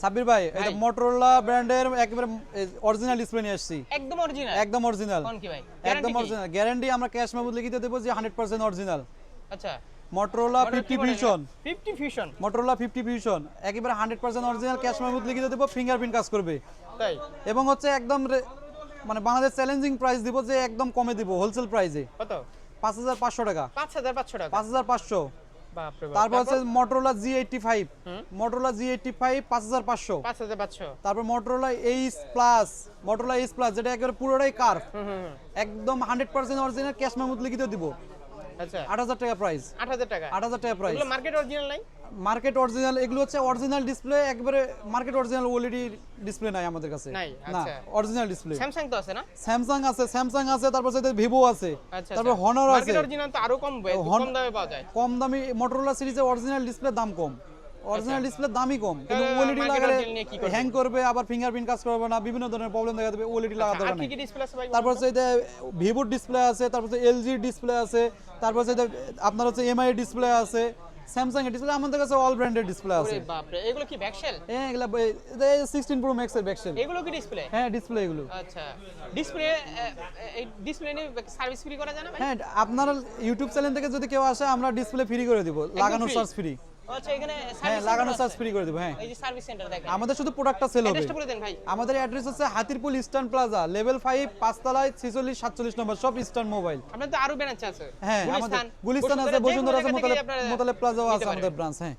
সাব্বির ভাই এটা মোটরোলা ব্র্যান্ডের একেবারে অরিজিনাল ডিসপ্লে নিয়ে আসছি। একদম অরিজিনাল? একদম অরিজিনাল। কোন কি ভাই? একদম অরিজিনাল, গ্যারান্টি আমরা ক্যাশ মেমো লিখিত দেব যে 100% অরিজিনাল। আচ্ছা, Motorola 50 fusion. 50 fusion, Motorola 50 fusion একেবারে 100% অরিজিনাল, ক্যাশ মেমো লিখিত দেব, ফিঙ্গারপ্রিন্ট কাজ করবে। তাই? এবং হচ্ছে একদম মানে বাংলাদেশ চ্যালেঞ্জিং প্রাইস দিব, যে একদম কমে দিব হোলসেল প্রাইসে। কত? 5500 টাকা। 5500 টাকা? 5500। বাপ রে বাপ। তারপর হচ্ছে মোটরোলা G85, মোটরোলা G85 5500। 5500। তারপর Motorola H plus, Motorola H plus যেটা একেবারে পুরোটাই কার্ভ, একদম 100% অরিজিনাল, ক্যাশ মেমো লিখিত দিব। আচ্ছা, 8000 টাকা প্রাইস। 8000 টাকা? 8000 টাকা প্রাইস। এগুলো মার্কেট অরিজিনাল নাই? মার্কেট অরিজিনাল, এগুলো হচ্ছে অরিজিনাল ডিসপ্লে, একবারে মার্কেট অরিজিনাল ওএলইডি ডিসপ্লে নাই আমাদের কাছে। নাই? না, আচ্ছা, অরিজিনাল ডিসপ্লে। স্যামসাং তো আছে না? স্যামসাং আছে, স্যামসাং আছে, তারপর সাথে ভিভো আছে, আচ্ছা, তারপর হনর আছে। মার্কেট অরিজিনাল তো আরো কম দামে পাওয়া যায়। কম দামি মোটরোলা সিরিজের অরিজিনাল ডিসপ্লে দাম কম, অরিজিনাল ডিসপ্লের দামই কম, কিন্তু তাহলে ওএলইডি market লাগালে original নিয়ে কি করবে? হ্যাং করবে, আবার ফিঙ্গারপ্রিন্ট কাজ করবে না, বিভিন্ন ধরনের প্রবলেম দেখা দেবে, ওএলইডি লাগাতে আর দরকার কি নেই। কি ডিসপ্লে আছে ভাই? তারপর হচ্ছে যে ভিভোর ডিসপ্লে আছে, তারপর হচ্ছে এলজি ডিসপ্লে আছে, তারপর হচ্ছে যে আপনার হচ্ছে এমআই ডিসপ্লে আছে, স্যামসাং এর ডিসপ্লে, আমাদের কাছে অল ব্র্যান্ডের ডিসপ্লে আছে। ওরে বাপ রে, এগুলো কি ব্যাকশেল? হ্যাঁ, এগুলা 16 প্রো ম্যাক্স এর ব্যাকশেল। এগুলো কি ডিসপ্লে? হ্যাঁ, ডিসপ্লে এগুলো। আচ্ছা, ডিসপ্লে এই ডিসপ্লে নিয়ে সার্ভিস ফ্রি করা যায় না ভাই? হ্যাঁ, আপনার ইউটিউব চ্যানেল থেকে যদি কেউ আসে আমরা ডিসপ্লে ফ্রি করে দিব, লাগানোর free? Charge free. আচ্ছা, এখানে হ্যাঁ, সার্ভিস লাগানোর চার্জ ফ্রি করে দিব। হ্যাঁ, এই যে সার্ভিস সেন্টার দেখেন, আমাদের শুধু প্রোডাক্টটা সেল হবে। অ্যাড্রেসটা বলে দেন ভাই। আমাদের অ্যাড্রেস হচ্ছে হাতিরপুল ইস্টার্ন প্লাজা, লেভেল 5, 5 তলায় 46 47 নম্বর, সব ইস্টার্ন মোবাইল। আপনাদের তো আরো ব্রাঞ্চ আছে? হ্যাঁ, আমাদের গুলিস্তান আছে, বসুন্ধরা আছে, মোতালেব প্লাজাও আছে আমাদের ব্রাঞ্চ। হ্যাঁ।